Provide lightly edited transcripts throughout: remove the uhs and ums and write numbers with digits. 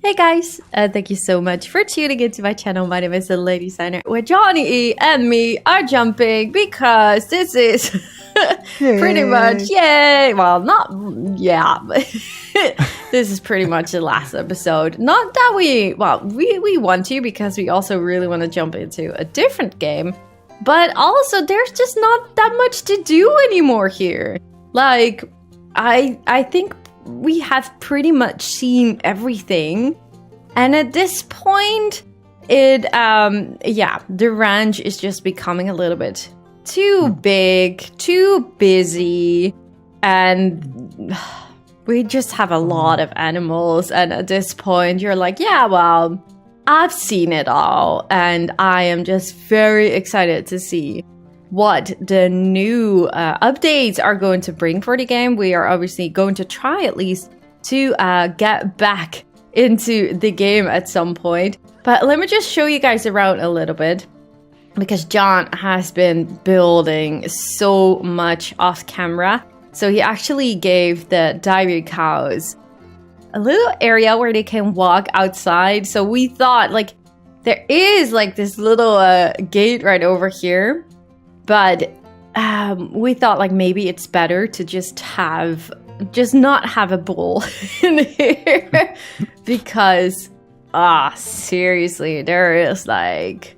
Hey guys, thank you so much for tuning into my channel. My name is DeLadysigner, where Johnny E and me are jumping because this is pretty much, yay, well, not, yeah, but this is pretty much the last episode. Not that we want to, because we also really want to jump into a different game, but also there's just not that much to do anymore here. Like, I think we have pretty much seen everything, and at this point the ranch is just becoming a little bit too big, too busy, and we just have a lot of animals, and at this point you're like, yeah, well, I've seen it all, and I am just very excited to see what the new updates are going to bring for the game. We are obviously going to try at least to get back into the game at some point. But let me just show you guys around a little bit, because John has been building so much off camera. So he actually gave the dairy cows a little area where they can walk outside. So we thought, like, there is like this little gate right over here. But we thought, like, maybe it's better to just not have a bull in here. Because, seriously, there is like,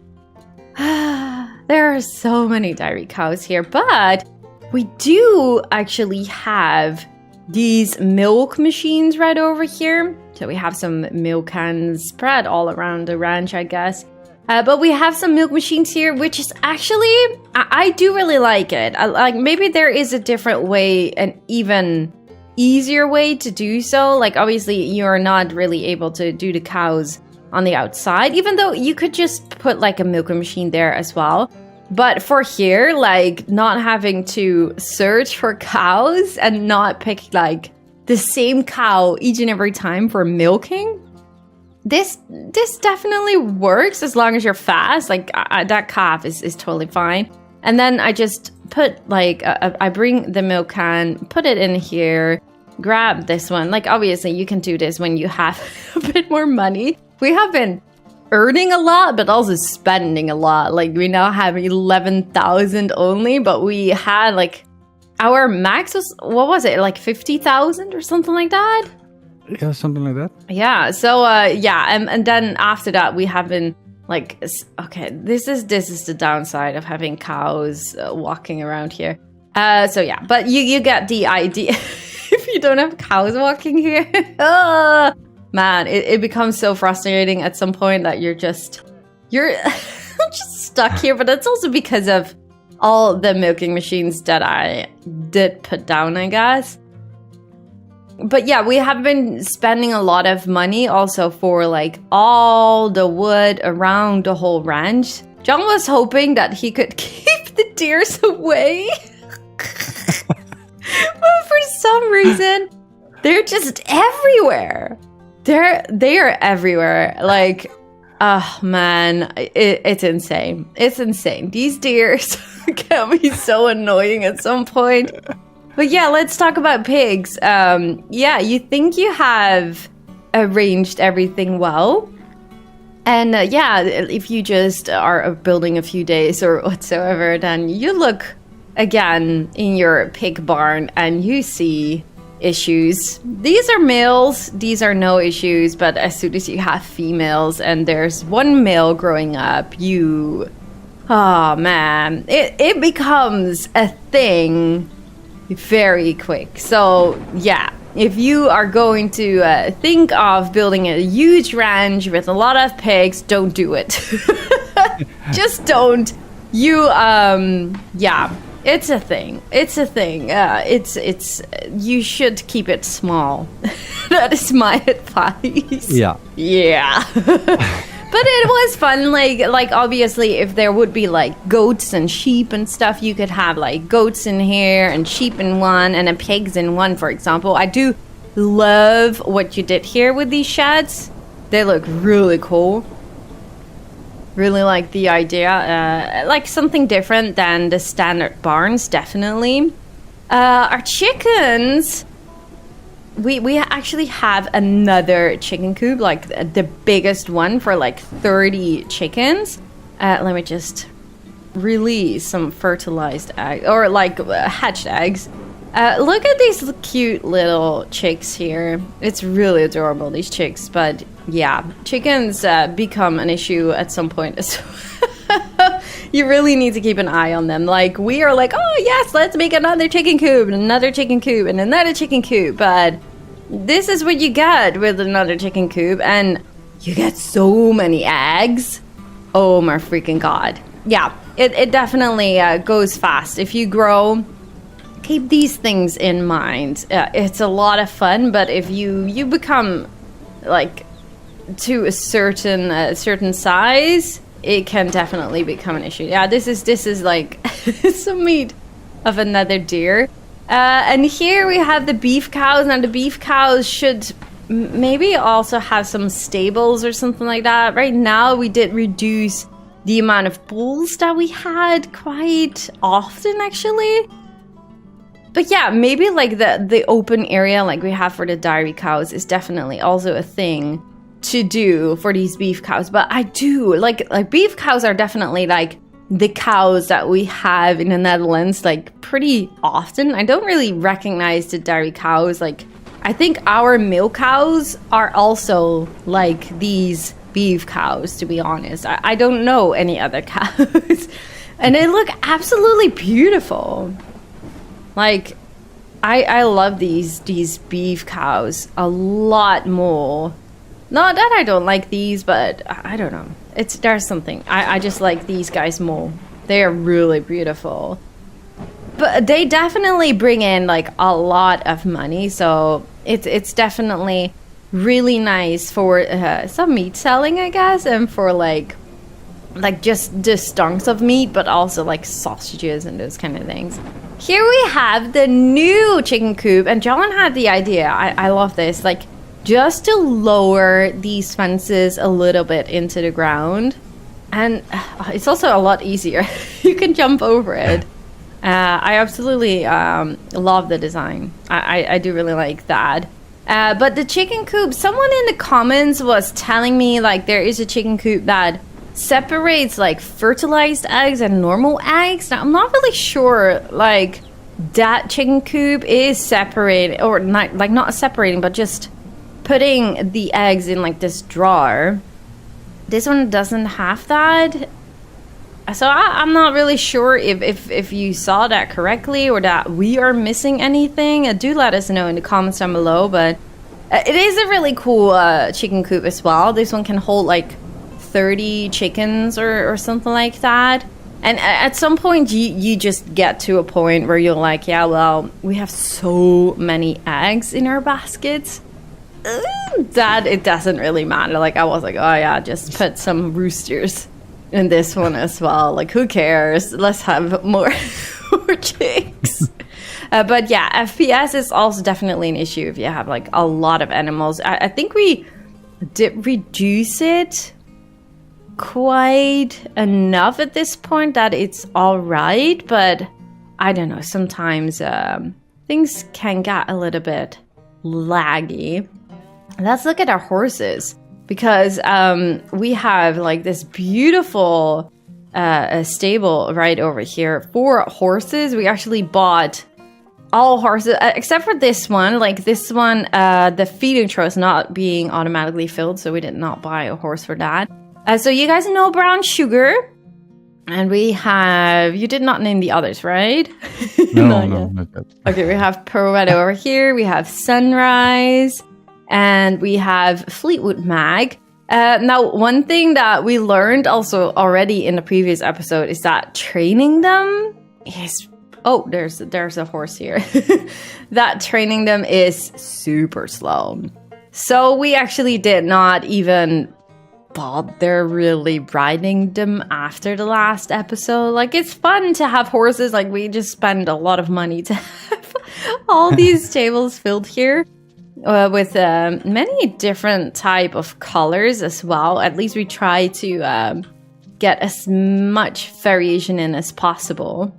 there are so many dairy cows here. But we do actually have these milk machines right over here. So we have some milk cans spread all around the ranch, I guess. But we have some milk machines here, which is actually, I do really like it. Like, maybe there is a different way, an even easier way to do so. Like, obviously, you're not really able to do the cows on the outside, even though you could just put like a milking machine there as well. But for here, like, not having to search for cows and not pick like the same cow each and every time for milking. This definitely works as long as you're fast. Like, that calf is totally fine. And then I just put, like, I bring the milk can, put it in here, grab this one. Like, obviously, you can do this when you have a bit more money. We have been earning a lot, but also spending a lot. Like, we now have 11,000 only, but we had, like, our max was, what was it, like 50,000 or something like that? Yeah, something like that. Yeah, so and then after that we have been like, okay, this is the downside of having cows walking around here. So yeah, but you get the idea. If you don't have cows walking here, man, it becomes so frustrating at some point that you're just stuck here. But that's also because of all the milking machines that I did put down, I guess. But yeah, we have been spending a lot of money also for like all the wood around the whole ranch. John was hoping that he could keep the deers away. But for some reason, they're just everywhere. They are everywhere. Like, oh man, it's insane. It's insane. These deers can be so annoying at some point. But yeah, let's talk about pigs. Yeah, you think you have arranged everything well. And yeah, if you just are building a few days or whatsoever, then you look again in your pig barn and you see issues. These are males, these are no issues, but as soon as you have females and there's one male growing up, oh man, it becomes a thing very quick. So yeah, if you are going to think of building a huge ranch with a lot of pigs, don't do it. Just don't. Yeah, it's a thing. It's a thing. You should keep it small. That is my advice. Yeah. But it was fun, like obviously if there would be like goats and sheep and stuff, you could have like goats in here and sheep in one and a pigs in one, for example. I do love what you did here with these sheds. They look really cool. Really like the idea, like something different than the standard barns, definitely. Our chickens, we actually have another chicken coop, like the biggest one for like 30 chickens. Let me just release some fertilized eggs, or like hatched eggs. Look at these cute little chicks here. It's really adorable, these chicks. But yeah, chickens become an issue at some point as well. You really need to keep an eye on them. Like, we are like, oh yes, let's make another chicken coop, and another chicken coop, and another chicken coop. But this is what you get with another chicken coop, and you get so many eggs. Oh my freaking god. Yeah, it definitely goes fast. If you grow, keep these things in mind. It's a lot of fun, but if you become like to a certain size, it can definitely become an issue. Yeah, this is like some meat of another deer. And here we have the beef cows. Now the beef cows should maybe also have some stables or something like that. Right now we did reduce the amount of bulls that we had quite often, actually. But yeah, maybe like the open area like we have for the dairy cows is definitely also a thing to do for these beef cows. But I do like beef cows are definitely like the cows that we have in the Netherlands like pretty often. I don't really recognize the dairy cows. Like, I think our milk cows are also like these beef cows, to be honest. I don't know any other cows. And they look absolutely beautiful. Like, I love these beef cows a lot more. Not that I don't like these, but I don't know. There's something. I just like these guys more. They are really beautiful. But they definitely bring in like a lot of money, so it's definitely really nice for some meat selling, I guess, and for like just the stonks of meat, but also like sausages and those kind of things. Here we have the new chicken coop, and John had the idea. I love this. Like, just to lower these fences a little bit into the ground, and it's also a lot easier. You can jump over it. I absolutely love the design. I do really like that. But the chicken coop, someone in the comments was telling me like there is a chicken coop that separates like fertilized eggs and normal eggs. Now, I'm not really sure like that chicken coop is separating, or not separating, but just putting the eggs in like this drawer. This one doesn't have that. So I'm not really sure if you saw that correctly or that we are missing anything. Do let us know in the comments down below. But it is a really cool chicken coop as well. This one can hold like 30 chickens or something like that. And at some point you just get to a point where you're like, yeah, well, we have so many eggs in our baskets that it doesn't really matter. Like, I was like, oh yeah, just put some roosters in this one as well. Like, who cares? Let's have more chicks. But yeah, FPS is also definitely an issue if you have like a lot of animals. I think we did reduce it quite enough at this point that it's all right. But I don't know, sometimes things can get a little bit laggy. Let's look at our horses, because we have like this beautiful stable right over here for horses. We actually bought all horses except for this one. Like this one, the feeding trough is not being automatically filled, so we did not buy a horse for that. So you guys know Brown Sugar, and we have, you did not name the others, right? No, not that. Okay, we have Pirouette over here, we have Sunrise, and we have Fleetwood Mag. Now, one thing that we learned also already in the previous episode is that training them is... Oh, there's a horse here. That training them is super slow. So we actually did not even bother really riding them after the last episode. Like, it's fun to have horses. Like, we just spend a lot of money to have all these tables filled here. With many different type of colors as well. At least we try to get as much variation in as possible.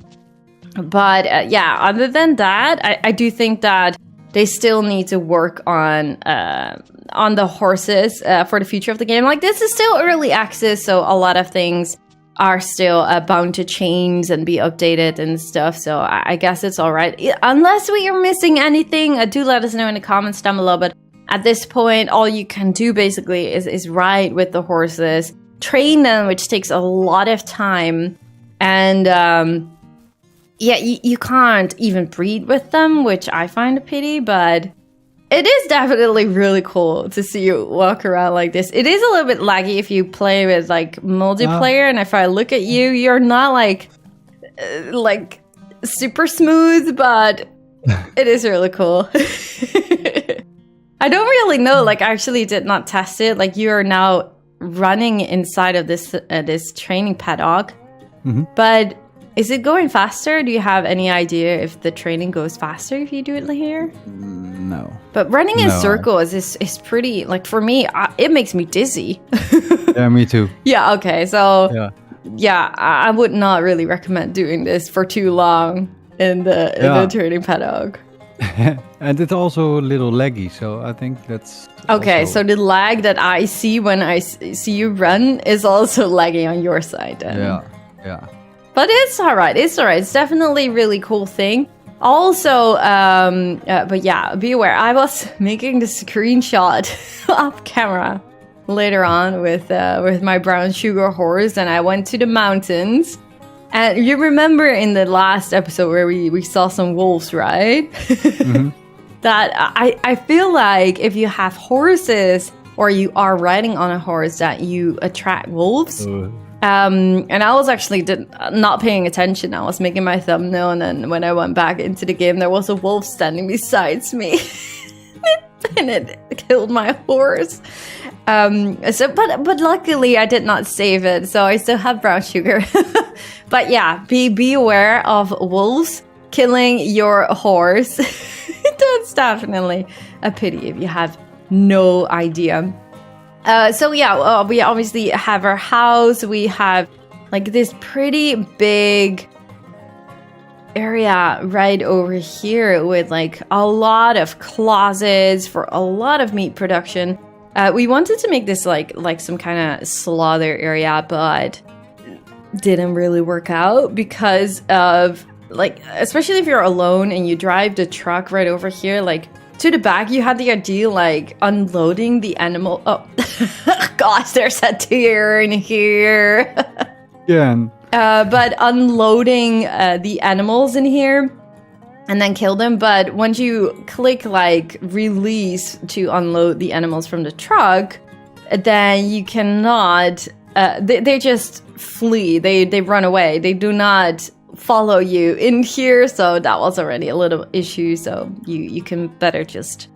But yeah, other than that, I do think that they still need to work on the horses for the future of the game. Like, this is still early access, so a lot of things are still bound to change and be updated and stuff. So I guess it's all right. Unless we are missing anything, do let us know in the comments down below. But at this point, all you can do basically is ride with the horses, train them, which takes a lot of time. And yeah, you can't even breed with them, which I find a pity, but it is definitely really cool to see you walk around like this. It is a little bit laggy if you play with like multiplayer, and if I look at you, you're not like super smooth, but it is really cool. I don't really know, like I actually did not test it. Like, you are now running inside of this training paddock, but is it going faster? Do you have any idea if the training goes faster if you do it here? No. But running in circles is pretty, like, for me, it makes me dizzy. Yeah, me too. Yeah, okay. So, yeah, I would not really recommend doing this for too long in the training paddock. And it's also a little laggy, so I think that's... Okay, also... so the lag that I see when I see you run is also laggy on your side then. Yeah. But it's all right. It's all right. It's definitely a really cool thing. Also, but yeah, be aware. I was making the screenshot off camera later on with my brown sugar horse, and I went to the mountains. And you remember in the last episode where we saw some wolves, right? That I feel like if you have horses or you are riding on a horse, that you attract wolves. And I was actually not paying attention. I was making my thumbnail, and then when I went back into the game, there was a wolf standing beside me. And it killed my horse. But luckily I did not save it, so I still have brown sugar. But yeah, be aware of wolves killing your horse. That's definitely a pity if you have no idea. So yeah, we obviously have our house. We have like this pretty big area right over here with like a lot of closets for a lot of meat production. We wanted to make this like some kind of slaughter area, but didn't really work out because of like, especially if you're alone and you drive the truck right over here, like to the back, you had the idea like unloading the animal. Oh, gosh, there's a deer in here. Yeah. But unloading the animals in here and then kill them. But once you click like release to unload the animals from the truck, then you cannot. They just flee. They run away. They do not follow you in here. So that was already a little issue. So you can better just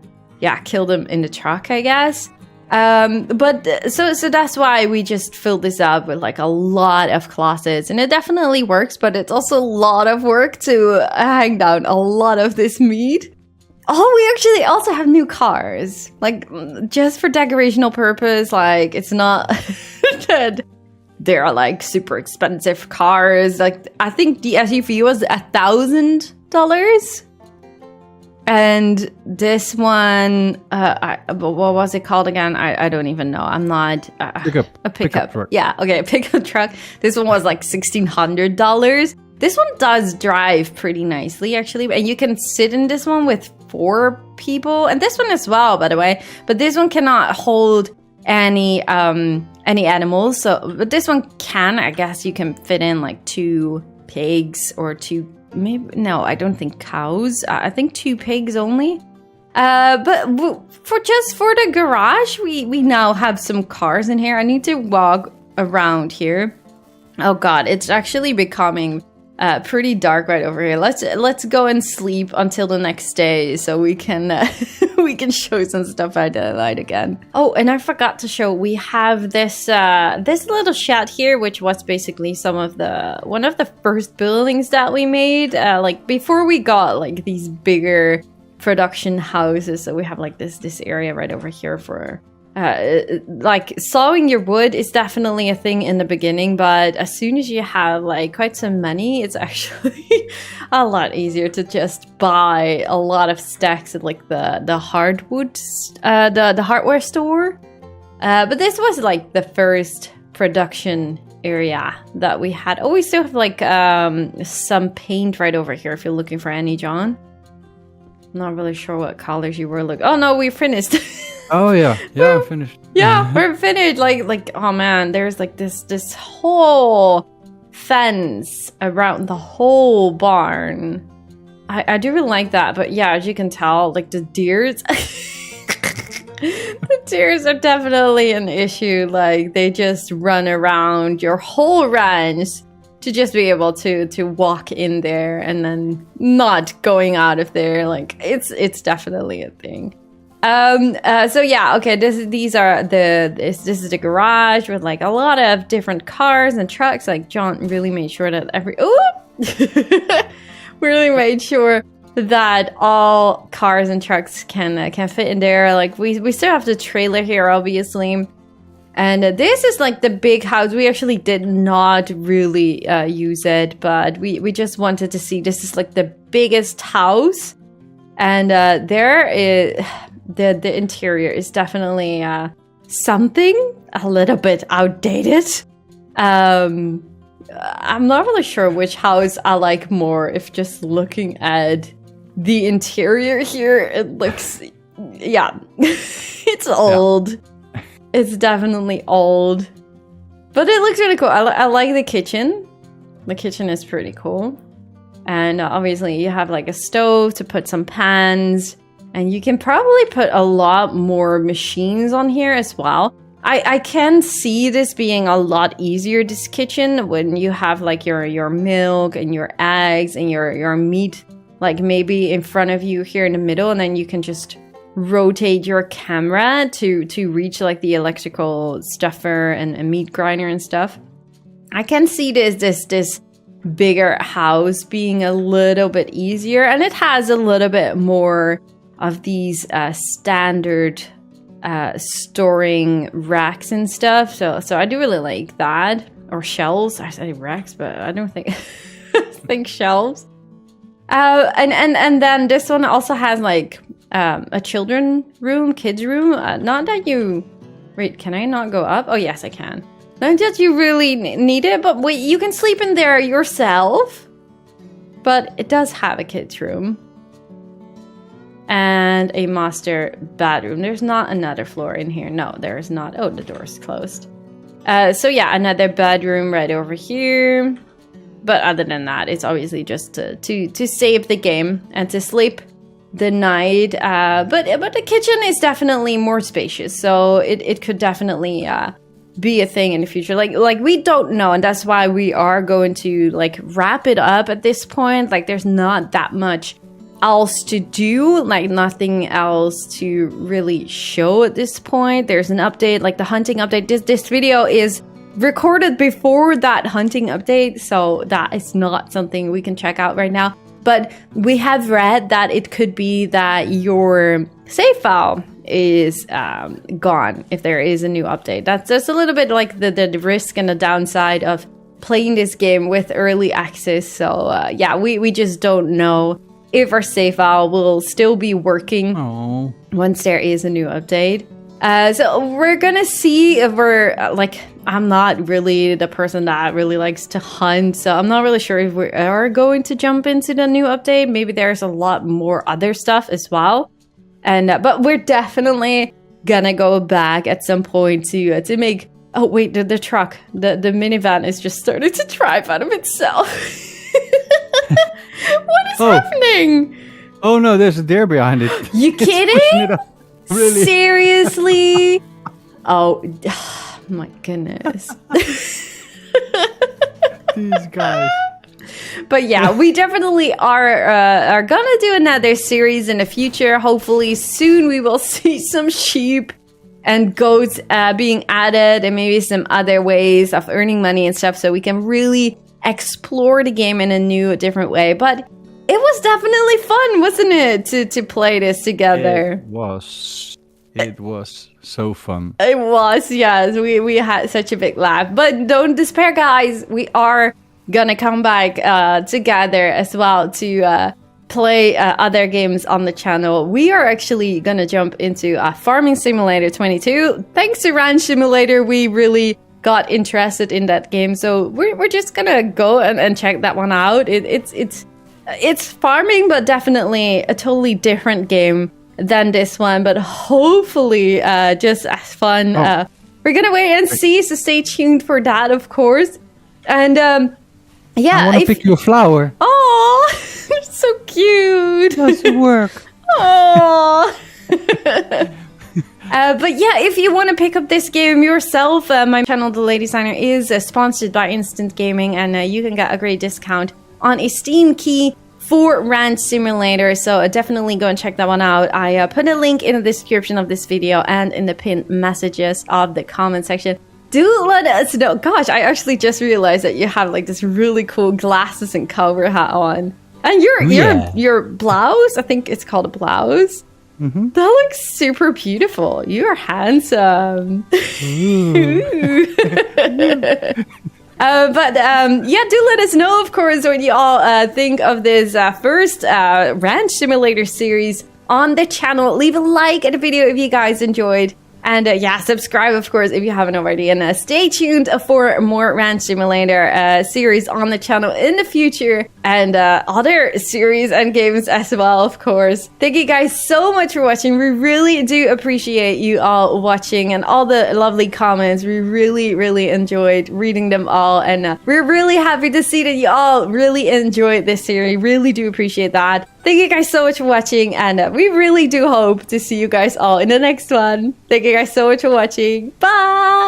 kill them in the truck, I guess. But so that's why we just filled this up with like a lot of closets, and it definitely works, but it's also a lot of work to hang down a lot of this meat. Oh, we actually also have new cars, like just for decorational purpose. Like it's not that they're like super expensive cars. Like I think the SUV was $1,000. And this one, what was it called again? I don't even know. I'm not a pickup truck. Yeah, okay, a pickup truck. This one was like $1,600. This one does drive pretty nicely, actually, and you can sit in this one with 4 people, and this one as well, by the way. But this one cannot hold any animals. So, but this one can. I guess you can fit in like 2 pigs or 2. Maybe no, I don't think cows. I think 2 pigs only. But for the garage, we now have some cars in here. I need to walk around here. Oh god, it's actually becoming pretty dark right over here. Let's go and sleep until the next day so we can we can show some stuff by daylight again. Oh, and I forgot to show, we have this little shed here, which was basically one of the first buildings that we made, like before we got like these bigger production houses. So we have like this area right over here for like sawing your wood is definitely a thing in the beginning, but as soon as you have like quite some money, it's actually a lot easier to just buy a lot of stacks at like the hardwood, the hardware store. But this was like the first production area that we had. Oh, we still have like some paint right over here if you're looking for any, John. I'm not really sure what colors you were looking. Oh no, we finished. Oh yeah, I'm finished. Yeah, we're finished. Like oh man, there's like this whole fence around the whole barn. I do really like that, but yeah, as you can tell, like the deers, the deers are definitely an issue. Like they just run around your whole ranch to just be able to walk in there and then not going out of there. Like it's definitely a thing. So yeah, okay, this is the garage with like a lot of different cars and trucks. Like John really made sure that really made sure that all cars and trucks can fit in there. Like we still have the trailer here, obviously. And this is like the big house. We actually did not really use it, but we just wanted to see. This is like the biggest house, and there is the interior is definitely something a little bit outdated. I'm not really sure which house I like more. If just looking at the interior here, it looks, yeah, it's old. Yeah. It's definitely old, but it looks really cool. I like the kitchen. The kitchen is pretty cool. And obviously you have like a stove to put some pans, and you can probably put a lot more machines on here as well. I can see this being a lot easier, this kitchen, when you have like your milk and your eggs and your meat, like maybe in front of you here in the middle, and then you can just rotate your camera to reach like the electrical stuffer and meat grinder and stuff. I can see this bigger house being a little bit easier, and it has a little bit more of these standard storing racks and stuff. So I do really like that. Or shelves. I say racks, but I don't think think shelves. And then this one also has like a kids room. Not that you... Wait, can I not go up? Oh, yes, I can. Not that you really need it, but wait, you can sleep in there yourself. But it does have a kids room. And a master bedroom. There's not another floor in here. No, there is not. Oh, the door's closed. So yeah, another bedroom right over here. But other than that, it's obviously just to save the game and to sleep the night. But the kitchen is definitely more spacious, so it could definitely be a thing in the future. Like we don't know, and that's why we are going to like wrap it up at this point. Like there's not that much else to do, like nothing else to really show at this point. There's an update, like the hunting update. This video is recorded before that hunting update, so that is not something we can check out right now. But we have read that it could be that your save file is gone if there is a new update. That's a little bit like the risk and the downside of playing this game with early access. So yeah, we just don't know if our save file will still be working once there is a new update. So we're gonna see if we're like, I'm not really the person that really likes to hunt, so I'm not really sure if we are going to jump into the new update. Maybe there's a lot more other stuff as well, and but we're definitely gonna go back at some point to make. Oh wait, the truck, the minivan is just starting to drive out of itself. What is happening? Oh no, there's a deer behind it. You kidding? Really? Seriously? Oh my goodness. These guys. But yeah, we definitely are gonna do another series in the future. Hopefully soon we will see some sheep and goats being added, and maybe some other ways of earning money and stuff, so we can really explore the game in a new, different way. But it was definitely fun, wasn't it, to play this together? It was It was so fun. It was, yes. We had such a big laugh. But don't despair, guys. We are gonna come back together as well to play other games on the channel. We are actually gonna jump into Farming Simulator 22. Thanks to Ranch Simulator, we really got interested in that game. So we're just gonna go and check that one out. It's farming, but definitely a totally different game than this one, but hopefully just as fun. We're gonna wait and see, so stay tuned for that, of course. And yeah, I want to pick you a flower. Oh, so cute. Doesn't work. Oh. But yeah, if you want to pick up this game yourself, my channel, DeLadysigner, is sponsored by Instant Gaming, and you can get a great discount on a Steam key for Ranch Simulator, so definitely go and check that one out. I put a link in the description of this video and in the pinned messages of the comment section. Do let us know. Gosh, I actually just realized that you have like this really cool glasses and cowboy hat on, and your blouse. I think it's called a blouse. Mm-hmm. That looks super beautiful. You are handsome. Yeah, do let us know, of course, what you all think of this first Ranch Simulator series on the channel. Leave a like at the video if you guys enjoyed. And yeah, subscribe, of course, if you haven't already. And stay tuned for more Ranch Simulator series on the channel in the future. And other series and games as well, of course. Thank you guys so much for watching. We really do appreciate you all watching and all the lovely comments. We really, really enjoyed reading them all. And we're really happy to see that you all really enjoyed this series. Really do appreciate that. Thank you guys so much for watching, and we really do hope to see you guys all in the next one. Thank you guys so much for watching. Bye!